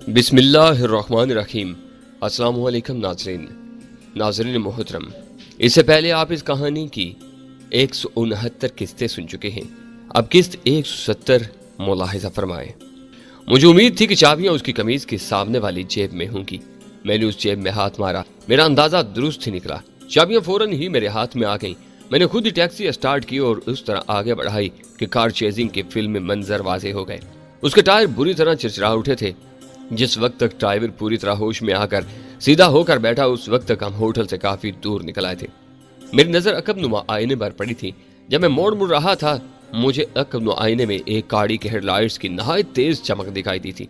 बिस्मिल्लाहिर्रहमानिर्रहीम। अस्सलाम वालेकुम नाज़रीन मोहतरम। इससे पहले आप इस कहानी की 169 किस्तें सुन चुके हैं। अब किस्त 170 मुलाहिज़ा फरमाएं। मुझे उम्मीद थी कि चाबियां उसकी कमीज के सामने वाली जेब में होंगी। मैंने उस जेब में हाथ मारा, मेरा अंदाजा दुरुस्त ही निकला। चाबियां फौरन ही मेरे हाथ में आ गईं। मैंने खुद ही टैक्सी स्टार्ट की और उस तरह आगे बढ़ाई कि कार चेजिंग के फिल्म में मंजर वाजे हो गए। उसके टायर बुरी तरह चिरचिरा उठे थे। जिस वक्त तक ड्राइवर पूरी तरह होश में आकर सीधा होकर बैठा, उस वक्त तक हम होटल से काफी दूर निकल आए थे। मेरी नजर अकबनुमा आईने पर पड़ी थी। जब मैं मोड़ मुड़ रहा था, मुझे अकबनुमा आईने में एक गाड़ी के हेडलाइट्स की नहायत तेज चमक दिखाई दी थी।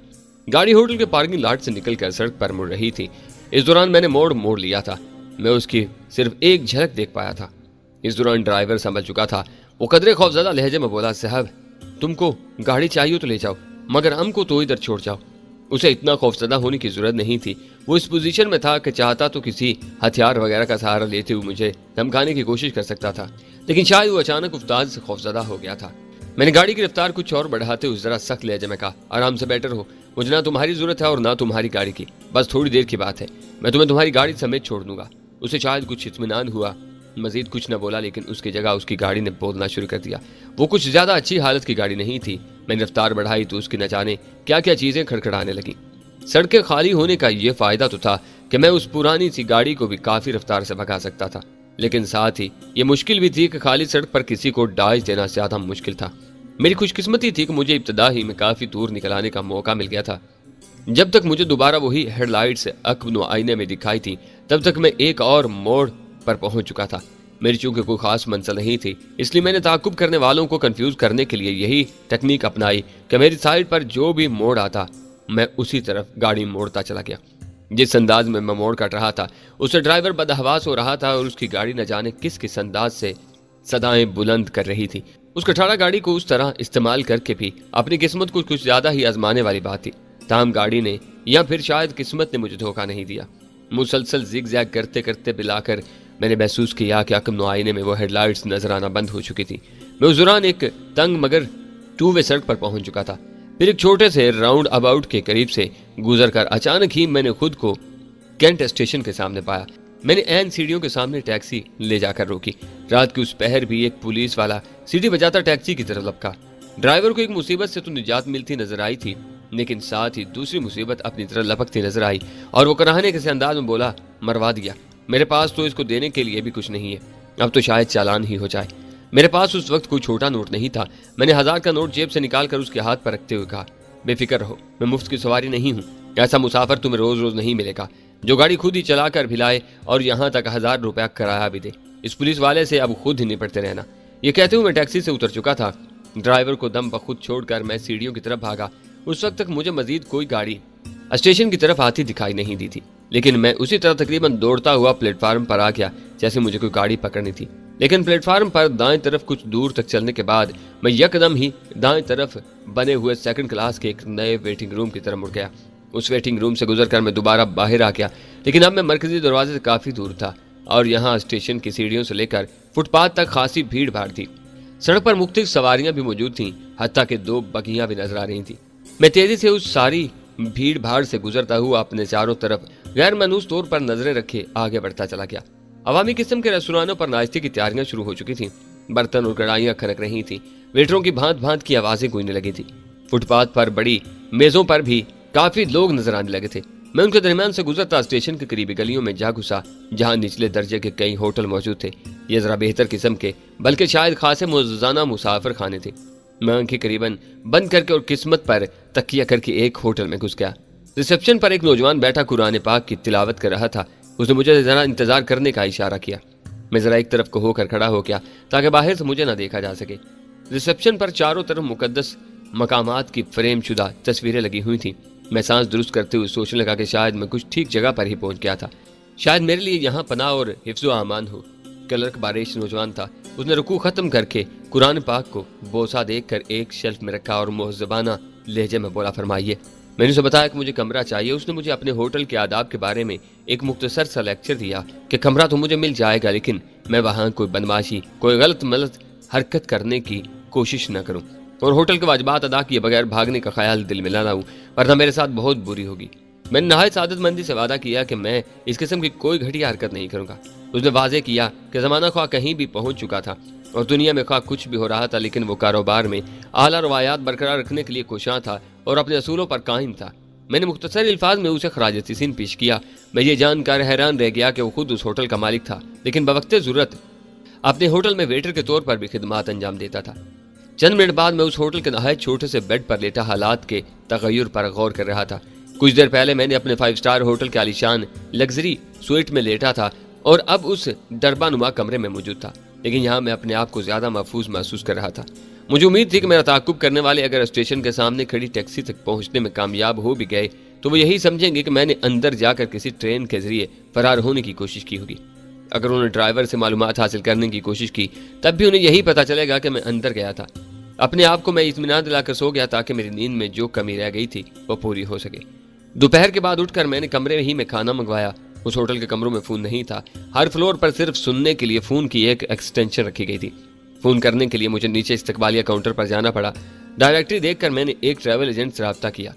गाड़ी होटल के पार्किंग लॉट से निकलकर सड़क पर मुड़ रही थी। इस दौरान मैंने मोड़ लिया था। मैं उसकी सिर्फ एक झलक देख पाया था। इस दौरान ड्राइवर संभल चुका था। वो कदरे खौफजदा लहजे में बोला, साहब तुमको गाड़ी चाहिए तो ले जाओ, मगर हमको तो इधर छोड़ जाओ। उसे इतना खौफजदा होने की जरूरत नहीं थी। वो इस पोजीशन में था कि चाहता तो किसी हथियार वगैरह का सहारा लेते हुए मुझे धमकाने की कोशिश कर सकता था, लेकिन शायद वो अचानक उफ्ताद से खौफजदा हो गया था। मैंने गाड़ी की रफ्तार कुछ और बढ़ाते हुए जरा सख्त लहजे में कहा, आराम से बेटर हो, मुझे ना तुम्हारी जरूरत है और ना तुम्हारी गाड़ी की। बस थोड़ी देर की बात है, मैं तुम्हें तुम्हारी गाड़ी समेत छोड़ दूंगा। उसे शायद कुछ इत्मीनान हुआ, मजीद कुछ न बोला, लेकिन उसकी जगह उसकी गाड़ी ने बोलना शुरू कर दिया। वो कुछ ज्यादा अच्छी हालत की गाड़ी नहीं थी। मैंने रफ्तार बढ़ाई तो उसकी न जाने क्या क्या चीजें खड़खड़ाने लगी। सड़कें खाली होने का ये फायदा तो था कि मैं उस पुरानी सी गाड़ी को भी काफी रफ्तार से भगा सकता था, लेकिन साथ ही ये मुश्किल भी थी कि खाली सड़क पर किसी को डाज देना ज्यादा मुश्किल था। मेरी खुशकिस्मती थी कि मुझे इब्तदा ही में काफी दूर निकल आने का मौका मिल गया था। जब तक मुझे दोबारा वही हेडलाइट से अकबनुमा आईने में दिखाई थी, तब तक मैं एक और मोड़ पर पहुंच चुका था। मेरी चूंकि कोई खास मंजिल नहीं थी, इसलिए मैंने ताकुब करने वालों को कंफ्यूज करने के लिए यही टेक्निक अपनाई कि मेरी साइड पर जो भी मोड़ आता, मैं उसी तरफ गाड़ी मोड़ता चला गया। जिस अंदाज में मैं मोड़ काट रहा था, उससे ड्राइवर बदहवास हो रहा था और उसकी गाड़ी न जाने किस अंदाज से सदाएं बुलंद कर रही थी। उस कठाड़ा गाड़ी को उस तरह इस्तेमाल करके भी अपनी किस्मत को कुछ ज्यादा ही आजमाने वाली बात थी। ताहम गाड़ी ने, या फिर शायद किस्मत ने, मुझे धोखा नहीं दिया। मुसलसल जिग जैग करते करते बिलाकर मैंने महसूस किया कि अकबनुमा आईने में वो हेडलाइट्स नजर आना बंद हो चुकी थी। मैं उस दौरान एक तंग मगर टू वे सड़क पर पहुंच चुका था। फिर एक छोटे से राउंड अबाउट के करीब से गुजरकर अचानक ही मैंने खुद को कैंट स्टेशन के सामने पाया। मैंने ऐन सीढ़ियों के सामने टैक्सी ले जाकर रोकी। रात की उस पहर भी एक पुलिस वाला सीढ़ी बजाता टैक्सी की तरफ लपका। ड्राइवर को एक मुसीबत से तो निजात मिलती नजर आई थी, लेकिन साथ ही दूसरी मुसीबत अपनी तरफ लपकती नजर आई और वो कराहने के अंदाज में बोला, मरवा दिया। मेरे पास तो इसको देने के लिए भी कुछ नहीं है, अब तो शायद चालान ही हो जाए। मेरे पास उस वक्त कोई छोटा नोट नहीं था। मैंने 1000 का नोट जेब से निकालकर उसके हाथ पर रखते हुए कहा, बेफिक्र रहो, मैं मुफ्त की सवारी नहीं हूँ। ऐसा मुसाफिर तुम्हें रोज रोज नहीं मिलेगा जो गाड़ी खुद ही चला कर भिलाए और यहाँ तक 1000 रुपया किराया भी दे। इस पुलिस वाले से अब खुद ही निपटते रहना। ये कहते हुए मैं टैक्सी से उतर चुका था। ड्राइवर को दम बखुद छोड़कर मैं सीढ़ियों की तरफ भागा। उस वक्त तक मुझे मजीद कोई गाड़ी स्टेशन की तरफ आती दिखाई नहीं दी थी, लेकिन मैं उसी तरह तकरीबन दौड़ता हुआ प्लेटफार्म पर आ गया जैसे मुझे कोई गाड़ी पकड़नी थी। लेकिन प्लेटफार्म पर दाएं तरफ कुछ दूर तक चलने के बाद मैं यकदम ही दाएं तरफ बने हुए सेकंड क्लास के एक नए वेटिंग रूम की तरफ मुड़ गया। उस वेटिंग रूम से गुजरकर मैं दोबारा बाहर आ गया, लेकिन अब मैं मरकजी दरवाजे से काफी दूर था और यहाँ स्टेशन की सीढ़ियों से लेकर फुटपाथ तक खासी भीड़ भाड़ थी। सड़क पर मुख्तलिफ सवारियां भी मौजूद थीं, हत्ता के 2 बगियां भी नजर आ रही थी। मैं तेजी से उस सारी भीड़ भाड़ से गुजरता हुआ अपने चारों तरफ गैर मनूस तौर पर नजरें रखे आगे बढ़ता चला गया। अवामी किस्म के रेस्टोरेंटों पर नाश्ते की तैयारियां शुरू हो चुकी थीं। बर्तन और कढ़ाइयां खनक रही थीं। वेटरों की भांत भांत की आवाजें गूंजने लगी थी। फुटपाथ पर बड़ी मेजों पर भी काफी लोग नजर आने लगे थे। मैं उनके दरमियान से गुजरता स्टेशन के करीबी गलियों में जा घुसा, जहां निचले दर्जे के कई होटल मौजूद थे। ये जरा बेहतर किस्म के, बल्कि शायद खासे मुअज़्ज़ज़ाना मुसाफिर खाने थे। मैं आंखें करीबन बंद करके और किस्मत पर तकिया करके एक होटल में घुस गया। रिसेप्शन पर एक नौजवान बैठा कुरान पाक की तिलावत कर रहा था। उसने मुझे जरा इंतजार करने का इशारा किया। मैं जरा एक तरफ को होकर खड़ा हो गया ताकि बाहर से मुझे न देखा जा सके। रिसेप्शन पर चारों तरफ मुकद्दस मकामात की फ्रेम शुदा तस्वीरें लगी हुई थी। मैं सांस दुरुस्त करते हुए सोचने लगा कि शायद मैं कुछ ठीक जगह पर ही पहुंच गया था। शायद मेरे लिए यहाँ पनाह और हिफ्ज़ो आमान हो। क्लर्क बारिश नौजवान था। उसने रुकू खत्म करके कुरान पाक को बोसा देखकर एक शेल्फ में रखा और मुहज़्ज़बाना लहजे में बोला, फरमाइए। मैंने उसे बताया कि मुझे कमरा चाहिए। उसने मुझे अपने होटल के आदाब के बारे में एक मुख्तसर सा लेक्चर दिया कि कमरा तो मुझे मिल जाएगा, लेकिन मैं वहाँ कोई बदमाशी, कोई गलत मलत हरकत करने की कोशिश न करूँ। اور ہوٹل کے واجبات ادا کیے بغیر بھاگنے کا خیال دل میں نہ لاؤں، ورنہ میرے ساتھ بہت بری ہوگی۔ میں نے نہایت سعادت مندی سے وعدہ کیا کہ میں اس قسم کی کوئی گھٹیا حرکت نہیں کروں گا۔ اس نے واضح کیا کہ زمانہ خواہ کہیں بھی پہنچ چکا تھا اور دنیا میں خواہ کچھ بھی ہو رہا تھا، لیکن وہ کاروبار میں اعلیٰ روایات برقرار رکھنے کے لیے کوشاں تھا اور اپنے اصولوں پر قائم تھا۔ میں نے مختصر الفاظ میں اسے خراج تحسین پیش کیا۔ میں یہ جان کر حیران رہ گیا کہ وہ خود اس ہوٹل کا مالک تھا، لیکن بوقت ضرورت اپنے ہوٹل میں ویٹر کے طور پر بھی خدمات انجام دیتا تھا۔ چند منٹ بعد میں اس ہوٹل کے نہایت چھوٹے سے بیڈ پر لیٹا حالات کے تغیر پر غور کر رہا تھا۔ کچھ دیر پہلے میں نے اپنے 5 اسٹار ہوٹل کے عالیشان لگژری سویٹ میں لیٹا تھا اور اب اس ڈربا نما کمرے میں موجود تھا، لیکن یہاں میں اپنے آپ کو زیادہ محفوظ محسوس کر رہا تھا۔ مجھے امید تھی کہ میرا تعاقب کرنے والے اگر اسٹیشن کے سامنے کھڑی ٹیکسی تک پہنچنے میں کامیاب ہو بھی گئے تو وہ یہی سمجھیں گے کہ میں نے اندر جا کر کسی ٹرین کے ذریعے فرار ہونے کی کوشش کی ہوگی۔ اگر انہوں نے ڈرائیور سے معلومات حاصل کرنے کی کوشش کی تب بھی انہیں یہی پتہ چلے گا کہ میں اندر گیا تھا۔ اپنے آپ کو میں اطمینان دلا کر سو گیا تاکہ میری نیند میں جو کمی رہ گئی تھی وہ پوری ہو سکے۔ دوپہر کے بعد اٹھ کر میں نے کمرے ہی میں کھانا منگوایا۔ اس ہوٹل کے کمروں میں فون نہیں تھا، ہر فلور پر صرف سننے کے لیے فون کی ایک ایکسٹینشن رکھی گئی تھی۔ فون کرنے کے لیے مجھے نیچے استقبالیہ کاؤنٹر پر جانا پڑا۔ ڈائریکٹری دیکھ کر میں نے ایک ٹریول ایجنٹ سے رابطہ کیا۔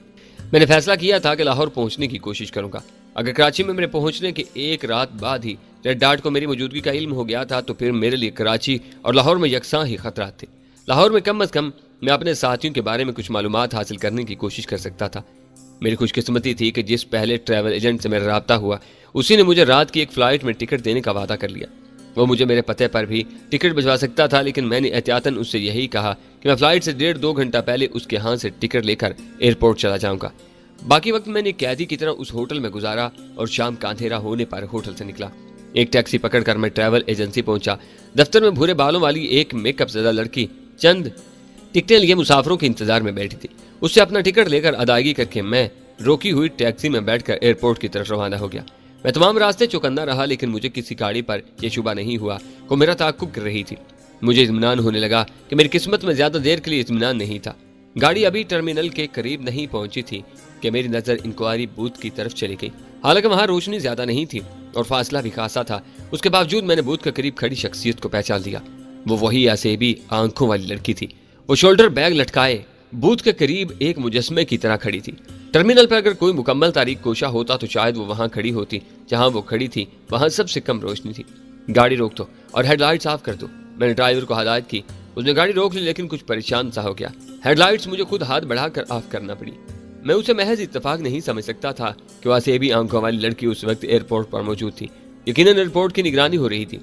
میں نے فیصلہ کیا تھا کہ لاہور پہنچنے کی کوشش کروں گا۔ اگر کراچی میں میرے پہنچنے کے ایک رات بعد ہی ریڈ ڈاٹ کو میری موجودگی کا علم ہو گیا تھا تو پھر میرے لیے کراچی اور لاہور میں یکساں ہی خطرات تھے۔ لاہور میں کم از کم میں اپنے ساتھیوں کے بارے میں کچھ معلومات حاصل کرنے کی کوشش کر سکتا تھا۔ میری خوش قسمتی تھی کہ جس پہلے ٹریول ایجنٹ سے میرا رابطہ ہوا اسی نے مجھے رات کی ایک فلائٹ میں ٹکٹ دینے کا وعدہ کر لیا۔ وہ مجھے میرے پتے پر بھی ٹکٹ بھجوا سکتا تھا، لیکن میں نے احتیاطاً اس سے یہی کہا کہ میں فلائٹ سے 1.5-2 گھنٹہ پہلے اس کے ہاں سے ٹکٹ لے کر ایئرپورٹ چلا جاؤں گا۔ باقی وقت میں نے قیدی کی طرح اس ہوٹل میں گزارا اور شام کا اندھیرا ہونے پر ہوٹل سے نکلا۔ ایک ٹیکسی پکڑ کر میں ٹریول ایجنسی پہنچا۔ دفتر میں بھورے بالوں والی ایک میک اپ زدہ لڑکی چند ٹکٹیں لیے مسافروں کے انتظار میں بیٹھی تھی۔ اس سے اپنا ٹکٹ لے کر ادائیگی کر کے میں روکی ہوئی ٹیکسی میں بیٹھ کر ایئرپورٹ کی طرف روانہ ہو گیا۔ میں تمام راستے چوکندہ رہا، لیکن مجھے کسی گاڑی پر یہ شبہ نہیں ہوا کہ میرا تعاقب کر رہی تھی۔ مجھے اطمینان ہونے لگا کہ میری قسمت میں زیادہ دیر کے لیے اطمینان نہیں تھا۔ گاڑی ابھی ٹرمینل کے قریب نہیں پہنچی تھی کہ میری نظر انکوائری بوتھ کی طرف چلی گئی۔ حالانکہ وہاں روشنی زیادہ نہیں تھی اور فاصلہ بھی خاصا تھا، اس کے باوجود میں نے بوتھ کے قریب کھڑی شخصیت کو پہچان لیا۔ وہ وہی اسیبی آنکھوں والی لڑکی تھی۔ وہ شولڈر بیگ لٹکائے بوتھ کے قریب ایک مجسمے کی طرح کھڑی تھی۔ ٹرمینل پر اگر کوئی مکمل تاریک کوشہ ہوتا تو شاید وہ وہاں کھڑی ہوتی جہاں وہ کھڑی تھی، وہاں سب سے کم روشنی تھی۔ گاڑی روک دو اور ہیڈ لائٹس آف کر دو، میں نے ڈرائیور کو ہدایت کی۔ اس نے گاڑی روک لی، لیکن کچھ پریشان سا ہو گیا۔ ہیڈ لائٹس مجھے خود ہاتھ بڑھا کر آف کرنا پڑی۔ میں اسے محض اتفاق نہیں سمجھ سکتا تھا کہ وہ اسیبی آنکھوں والی لڑکی اس وقت ایئرپورٹ پر موجود تھی۔ یقیناً ایئرپورٹ کی نگرانی ہو رہی تھی۔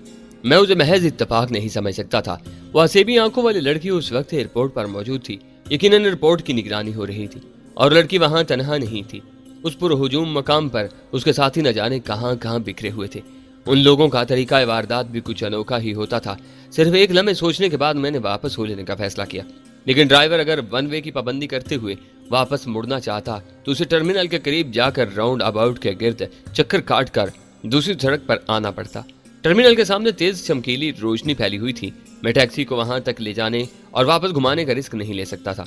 میں اسے محض اتفاق نہیں سمجھ سکتا تھا وہ اسیبی آنکھوں والی لڑکی اس وقت ایئرپورٹ پر موجود تھی۔ یقیناً ایئرپورٹ کی نگرانی ہو رہی تھی اور لڑکی وہاں تنہا نہیں تھی۔ اس پر ہجوم مقام پر اس کے ساتھی نہ جانے کہاں کہاں بکھرے ہوئے تھے۔ ان لوگوں کا طریقہ واردات بھی کچھ انوکھا ہی ہوتا تھا۔ صرف ایک لمحے سوچنے کے بعد میں نے واپس ہو لینے کا فیصلہ کیا، لیکن ڈرائیور اگر ون وے کی پابندی کرتے ہوئے واپس مڑنا چاہتا تو اسے ٹرمینل کے قریب جا کر راؤنڈ اباؤٹ کے گرد چکر کاٹ کر دوسری سڑک پر آنا پڑتا۔ ٹرمینل کے سامنے تیز چمکیلی روشنی پھیلی ہوئی تھی۔ میں ٹیکسی کو وہاں تک لے جانے اور واپس گھمانے کا رسک نہیں لے سکتا تھا۔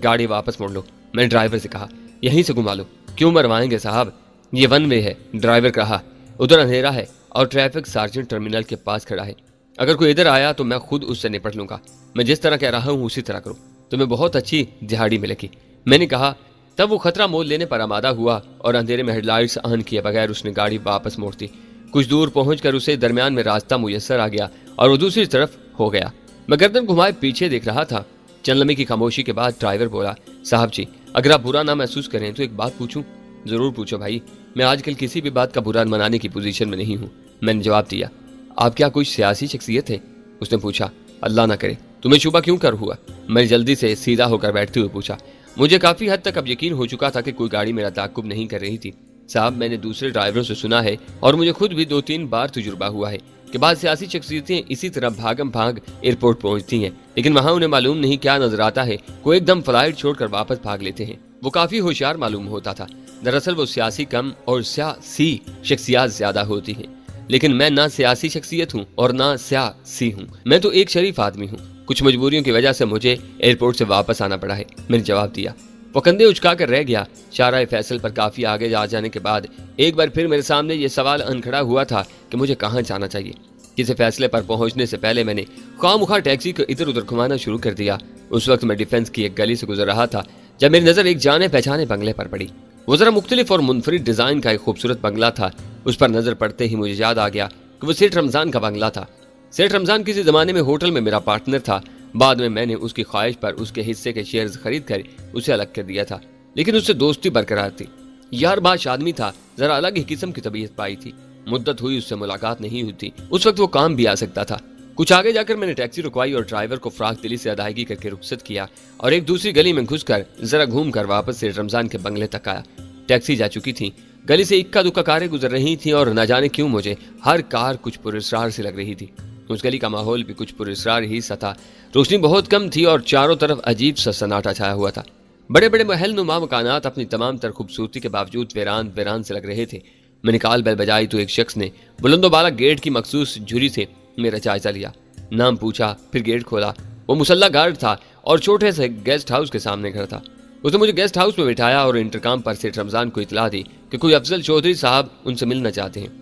گاڑی واپس موڑ لو، میں نے ڈرائیور سے کہا، یہیں سے گھما لو۔ کیوں مروائیں گے صاحب، یہ ون وے ہے، ڈرائیور کہا۔ ادھر اندھیرا ہے اور ٹریفک سارجنٹ ٹرمینل کے پاس کھڑا ہے۔ اگر کوئی ادھر آیا تو میں خود اس سے نپٹ لوں گا۔ میں جس طرح کہہ رہا ہوں اسی طرح کرو، تمہیں بہت اچھی دہاڑی ملے گی، میں نے کہا۔ تب وہ خطرہ مول لینے پر آمادہ ہوا اور اندھیرے میں ہیڈ لائٹس آن کیے بغیر اس نے گاڑی واپس موڑ دی۔ کچھ دور پہنچ کر اسے درمیان میں راستہ میسر آ گیا اور وہ دوسری طرف ہو گیا۔ میں گردن گھمائے پیچھے دیکھ رہا تھا۔ چند لمحے کی خاموشی کے بعد ڈرائیور بولا، صاحب جی اگر آپ برا نہ محسوس کریں تو ایک بات پوچھوں؟ ضرور پوچھو بھائی، میں آج کل کسی بھی بات کا برا منانے کی پوزیشن میں نہیں ہوں، میں نے جواب دیا۔ آپ کیا کوئی سیاسی شخصیت ہے؟ اس نے پوچھا۔ اللہ نہ کرے، تمہیں شبہ کیوں کر ہوا؟ میں نے جلدی سے سیدھا ہو کر بیٹھتے ہوئے پوچھا۔ مجھے کافی حد تک اب یقین ہو چکا تھا کہ کوئی گاڑی میرا تعاقب نہیں کر رہی تھی۔ صاحب میں نے دوسرے ڈرائیوروں سے سنا ہے اور مجھے خود بھی 2-3 بار تجربہ ہوا ہے کہ بعض سیاسی شخصیتیں اسی طرح بھاگم بھاگ ایئرپورٹ پہنچتی ہیں، لیکن وہاں انہیں معلوم نہیں کیا نظر آتا ہے، کوئی ایک دم فلائٹ چھوڑ کر واپس بھاگ لیتے ہیں۔ وہ کافی ہوشیار معلوم ہوتا تھا۔ دراصل وہ سیاسی کم اور سیاسی شخصیات زیادہ ہوتی ہیں، لیکن میں نہ سیاسی شخصیت ہوں اور نہ سیاسی ہوں، میں تو ایک شریف آدمی ہوں۔ کچھ مجبوریوں کی وجہ سے مجھے ایئرپورٹ سے واپس آنا پڑا ہے، میں نے جواب دیا۔ وہ کندھے اچکا کر رہ گیا۔ شارع فیصل پر کافی آگے آ جانے کے بعد ایک بار پھر میرے سامنے یہ سوال انکھڑا ہوا تھا کہ مجھے کہاں جانا چاہیے۔ کسی فیصلے پر پہنچنے سے پہلے میں نے خواہ مخواہ ٹیکسی کو ادھر ادھر گھمانا شروع کر دیا۔ उस वक्त मैं डिफेंस की एक गली से गुजर रहा था जब मेरी नजर एक जाने पहचाने बंगले पर पड़ी। वो जरा मुख्तलिफ और मुनफरिद डिजाइन का एक खूबसूरत बंगला था। उस पर नजर पड़ते ही मुझे याद आ गया कि वो सेठ रमजान का बंगला था। सेठ रमजान किसी जमाने में होटल में मेरा पार्टनर था। बाद में मैंने उसकी ख्वाहिश पर उसके हिस्से के शेयर्स खरीद कर उसे अलग कर दिया था, लेकिन उससे दोस्ती बरकरार थी। यार बाश आदमी था, जरा अलग ही किस्म की तबीयत पाई थी। मुद्दत हुई उससे मुलाकात नहीं हुई थी। उस वक्त वो काम भी आ सकता था। कुछ आगे जाकर मैंने टैक्सी रुकवाई और ड्राइवर को फ्राक दिली से अदायगी करके रुखसत किया और एक दूसरी गली में घुसकर जरा घूम कर वापस सेठ रमजान के बंगले तक आया। टैक्सी जा चुकी थी। गली से इक्का दुक्का कारें गुजर रही थी और न जाने क्यों मुझे हर कार कुछ पुरस्कार से लग रही थी। उस गली का माहौल भी कुछ पुरस्कार ही सा था। रोशनी बहुत कम थी और चारों तरफ अजीब सा सन्नाटा छाया हुआ था। बड़े बड़े महल नुमा मकानात अपनी तमाम तर खूबसूरती के बावजूद वीरान वीरान से लग रहे थे। मैंने काल बैल बजाई तो एक शख्स ने बुलंदोबाला गेट की मखसूस झुरी से मेरा जायजा लिया। नाम पूछा, फिर गेट खोला। वो मुसल्ला गार्ड था और छोटे से गेस्ट हाउस के सामने घर था। उसने मुझे गेस्ट हाउस में बिठाया और इंटरकॉम पर सेठ रमजान को इतला दी कि कोई अफजल चौधरी साहब उनसे मिलना चाहते हैं।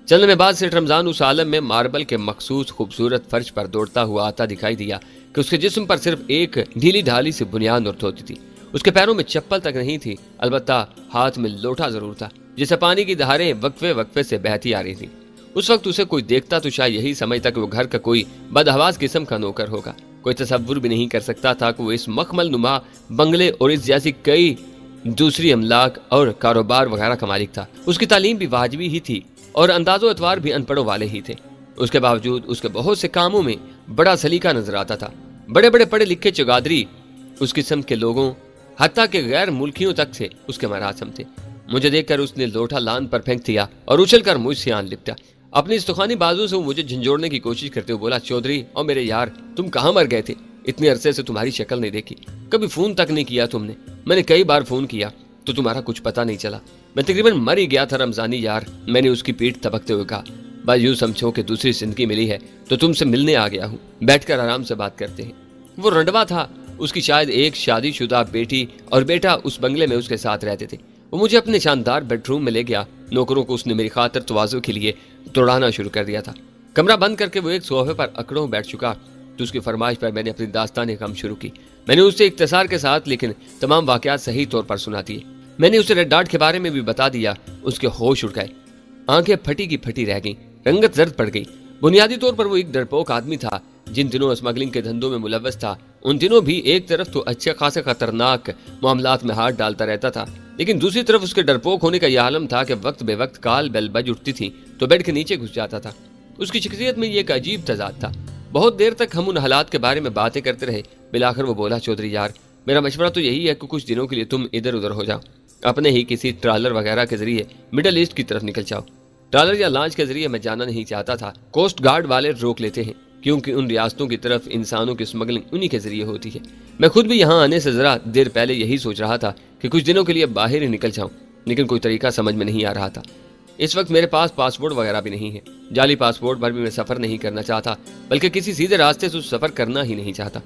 चलने में बाद सेठ रमजान उस आलम में मार्बल के मखसूस खूबसूरत फर्श पर दौड़ता हुआ आता दिखाई दिया कि उसके जिस्म पर सिर्फ एक ढीली ढाली सी बुनियाद और धोती थी। उसके पैरों में चप्पल तक नहीं थी, अलबत्ता हाथ में लोटा जरूर था जिसे पानी की धारें वक्फे वक्फे से बहती आ रही थी। उस वक्त उसे कोई देखता तो शायद यही समझता कि वो घर का कोई बदहवास किस्म का नौकर होगा। कोई तसव्वुर भी नहीं कर सकता था कि वो इस मखमल नुमा बंगले और इस जैसी कई दूसरी अमलाक और कारोबार वगैरह का मालिक था। उसकी तालीम भी वाजिबी ही थी और अंदाजो अतवार भी अनपढ़ों वाले ही थे। उसके बावजूद उसके बहुत से कामों में बड़ा सलीका नजर आता था। बड़े बड़े पढ़े लिखे चौगादरी उस किस्म के लोगों हत्ता के गैर मुल्कियों तक से उसके मरासम थे। मुझे देखकर उसने लोटा लान पर फेंक दिया और उछलकर मुझसे आन लिपटा। अपनी इस्तखानी बाजू से वो मुझे झंझोड़ने की कोशिश करते हुए बोला, चौधरी और मेरे यार, तुम कहाँ मर गए थे? इतने अरसे से तुम्हारी शक्ल नहीं देखी, कभी फोन तक नहीं किया तुमने। मैंने कई बार फोन किया तो तुम्हारा कुछ पता नहीं चला। मैं तकरीबन मर ही गया था रमजानी यार। मैंने उसकी पीठ थपकते हुए कहा, बस यूं समझो कि दूसरी जिंदगी मिली है तो तुमसे मिलने आ गया हूँ। बैठकर आराम से बात करते हैं। वो रंडवा था। उसकी शायद एक शादीशुदा बेटी और बेटा उस बंगले में उसके साथ रहते थे। वो मुझे अपने शानदार बेडरूम में ले गया। नौकरों को उसने मेरी खातिर तवाज़ु के लिए दौड़ाना शुरू कर दिया था। कमरा बंद करके वो एक सोफे पर अकड़ों बैठ चुका तो उसकी फरमाइश पर मैंने अपनी दास्तान गम शुरू की। मैंने उसे इख्तिसार के साथ लेकिन तमाम वाकयात सही तौर पर सुना दिए। मैंने उसे रेड डार्ट के बारे में भी बता दिया। उसके होश उड़ गए, आंखें फटी की फटी रह गईं, रंगत जर्द पड़ गई। बुनियादी तौर पर वो एक डरपोक आदमी था। जिन दिनों स्मगलिंग के धंधों में मुलव्वस था उन दिनों भी एक तरफ तो अच्छे खासे खतरनाक मामलात में हाथ डालता रहता था, लेकिन दूसरी तरफ उसके डरपोक होने का यह आलम था कि वक्त बे वक्त काल बेल बज उठती थी तो बेड के नीचे घुस जाता था। उसकी शख्सियत में ये एक अजीब तजाद था। बहुत देर तक हम उन हालात के बारे में बातें करते रहे। बिलाखिर वो बोला, चौधरी यार, मेरा मशवरा तो यही है कि कुछ दिनों के लिए तुम इधर उधर हो जाओ। अपने ही किसी ट्रालर वगैरह के जरिए मिडल ईस्ट की तरफ निकल जाओ। ट्रालर या लॉन्च के जरिए मैं जाना नहीं चाहता था। कोस्ट गार्ड वाले रोक लेते हैं क्योंकि उन रियासतों की तरफ इंसानों की स्मगलिंग उन्हीं के जरिए होती है। मैं खुद भी यहाँ आने से जरा देर पहले यही सोच रहा था कि कुछ दिनों के लिए बाहर ही निकल जाऊं, लेकिन कोई तरीका समझ में नहीं आ रहा था। इस वक्त मेरे पास पासपोर्ट वगैरह भी नहीं है। जाली पासपोर्ट पर भी मैं सफर नहीं करना चाहता, बल्कि किसी सीधे रास्ते से सफर करना ही नहीं चाहता।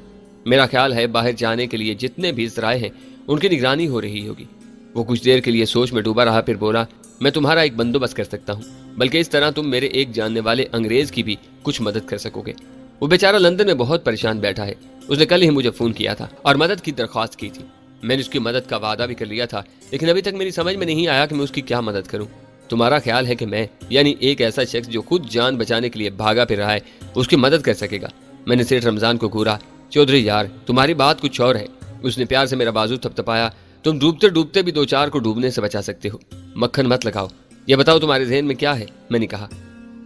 मेरा ख्याल है बाहर जाने के लिए जितने भी ज़राए हैं उनकी निगरानी हो रही होगी। वो कुछ देर के लिए सोच में डूबा रहा, फिर बोला, मैं तुम्हारा एक बंदोबस्त कर सकता हूँ, बल्कि इस तरह तुम मेरे एक जानने वाले अंग्रेज की भी कुछ मदद कर सकोगे। वो बेचारा लंदन में बहुत परेशान बैठा है। उसने कल ही मुझे फोन किया था और मदद की दरख्वास्त की थी। मैंने उसकी मदद का वादा भी कर लिया था, लेकिन अभी तक मेरी समझ में नहीं आया कि मैं उसकी क्या मदद करूं। तुम्हारा ख्याल है कि मैं, यानी एक ऐसा शख्स जो खुद जान बचाने के लिए भागा फिर रहा है, उसकी मदद कर सकेगा? मैंने सेठ रमजान को घूरा, चौधरी यार, तुम्हारी बात कुछ और है। उसने प्यार से मेरा बाजू थपथपाया। तुम डूबते डूबते भी दो चार को डूबने से बचा सकते हो। मक्खन मत लगाओ। ये बताओ तुम्हारे ज़हन में क्या है? मैंने कहा।